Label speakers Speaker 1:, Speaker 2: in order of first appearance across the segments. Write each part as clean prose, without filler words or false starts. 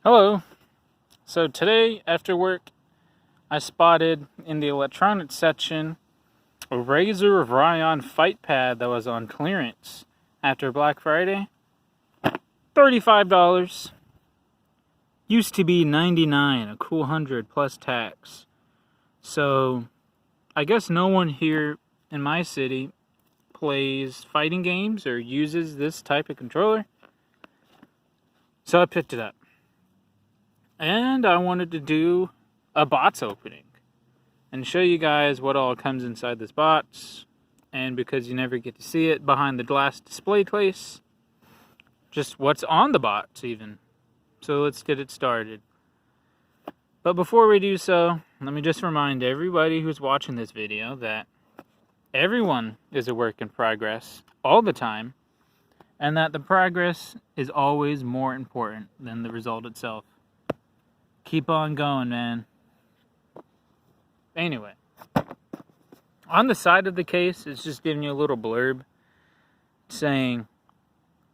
Speaker 1: Hello. So today after work, I spotted in the electronics section a Razer Raion Fightpad that was on clearance after Black Friday. $35. Used to be $99, a cool 100 plus tax. So I guess no one here in my city plays fighting games or uses this type of controller. So I picked it up. And I wanted to do a box opening and show you guys what all comes inside this box. And because you never get to see it behind the glass display case, just what's on the box even. So let's get it started. But before we do so, let me just remind everybody who's watching this video that everyone is a work in progress all the time, and that the progress is always more important than the result itself. Keep on going, man. Anyway, on the side of the case, it's just giving you a little blurb saying,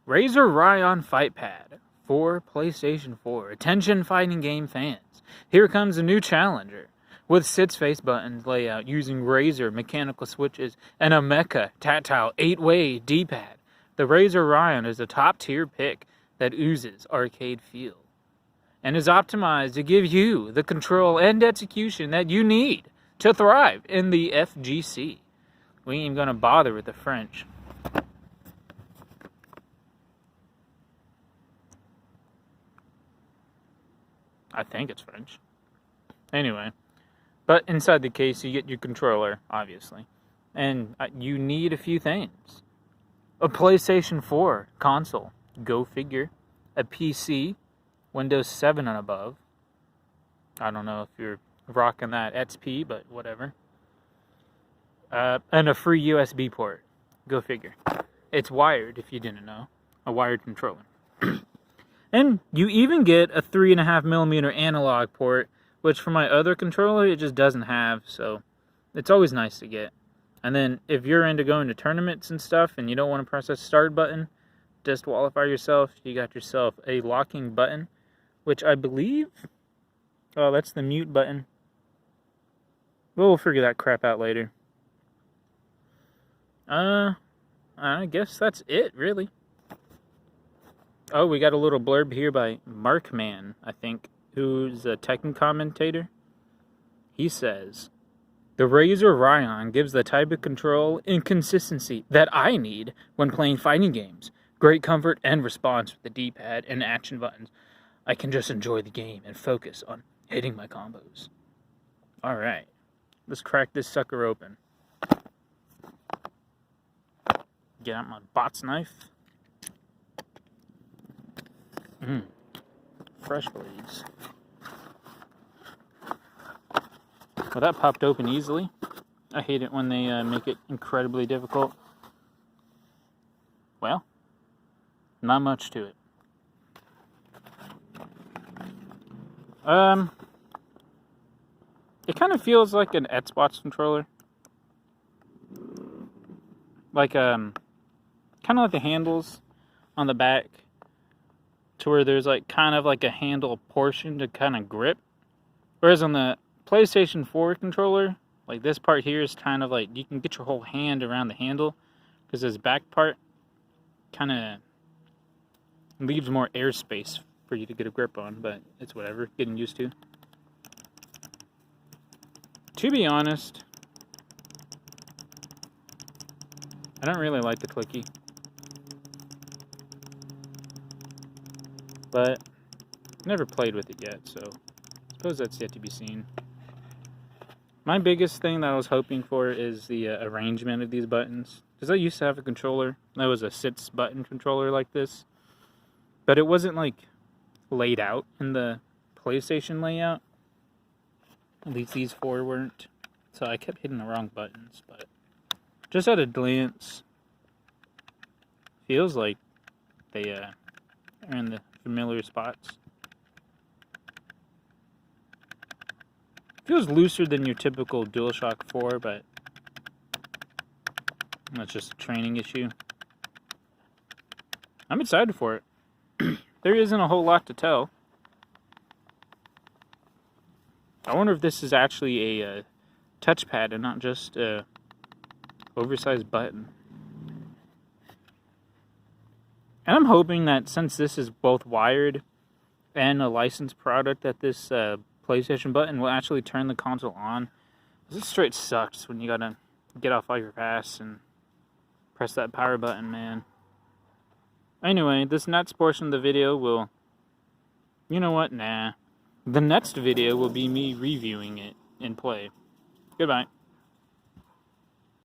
Speaker 1: Razer Raion Fightpad for PlayStation 4. Attention fighting game fans. Here comes a new challenger with 6-face buttons layout using Razer mechanical switches and a mecha tactile 8-way D-pad. The Razer Raion is a top-tier pick that oozes arcade feel and is optimized to give you the control and execution that you need to thrive in the FGC. We ain't even gonna bother with the French. I think it's French. Anyway, but inside the case you get your controller, obviously. And you need a few things. A PlayStation 4 console, go figure. A PC, Windows 7 and above. I don't know if you're rocking that XP, but whatever. And a free USB port. Go figure. It's wired, if you didn't know. A wired controller. And you even get a 3.5mm analog port, which for my other controller, it just doesn't have, so it's always nice to get. And then if you're into going to tournaments and stuff, and you don't want to press a start button, disqualify yourself, you got yourself a locking button, which I believe, oh, that's the mute button. We'll figure that crap out later. I guess that's it, really. Oh, we got a little blurb here by Markman, I think, who's a Tekken commentator. He says, the Razer Raion gives the type of control and consistency that I need when playing fighting games. Great comfort and response with the D-pad and action buttons. I can just enjoy the game and focus on hitting my combos. Alright, let's crack this sucker open. Get out my box knife. Fresh blades. Well, that popped open easily. I hate it when they make it incredibly difficult. Well, not much to it. It kind of feels like an Xbox controller. Like, kind of like the handles on the back, to where there's like kind of like a handle portion to kind of grip. Whereas on the PlayStation 4 controller, like this part here is kind of like, you can get your whole hand around the handle, because this back part kind of leaves more airspace for you to get a grip on, but it's whatever, getting used to. To be honest, I don't really like the clicky, but never played with it yet, so I suppose that's yet to be seen. My biggest thing that I was hoping for is the arrangement of these buttons, because I used to have a controller that was a 6-button controller like this, but it wasn't like laid out in the PlayStation layout. At least these 4 weren't, so I kept hitting the wrong buttons. But just at a glance, feels like they are in the familiar spots. Feels looser than your typical DualShock 4, but that's just a training issue. I'm excited for it. There isn't a whole lot to tell. I wonder if this is actually a touchpad and not just a oversized button. And I'm hoping that since this is both wired and a licensed product, that this PlayStation button will actually turn the console on. This straight sucks when you gotta get off all your pass and press that power button, man. Anyway, this next portion of the video will... You know what? Nah. The next video will be me reviewing it in play. Goodbye.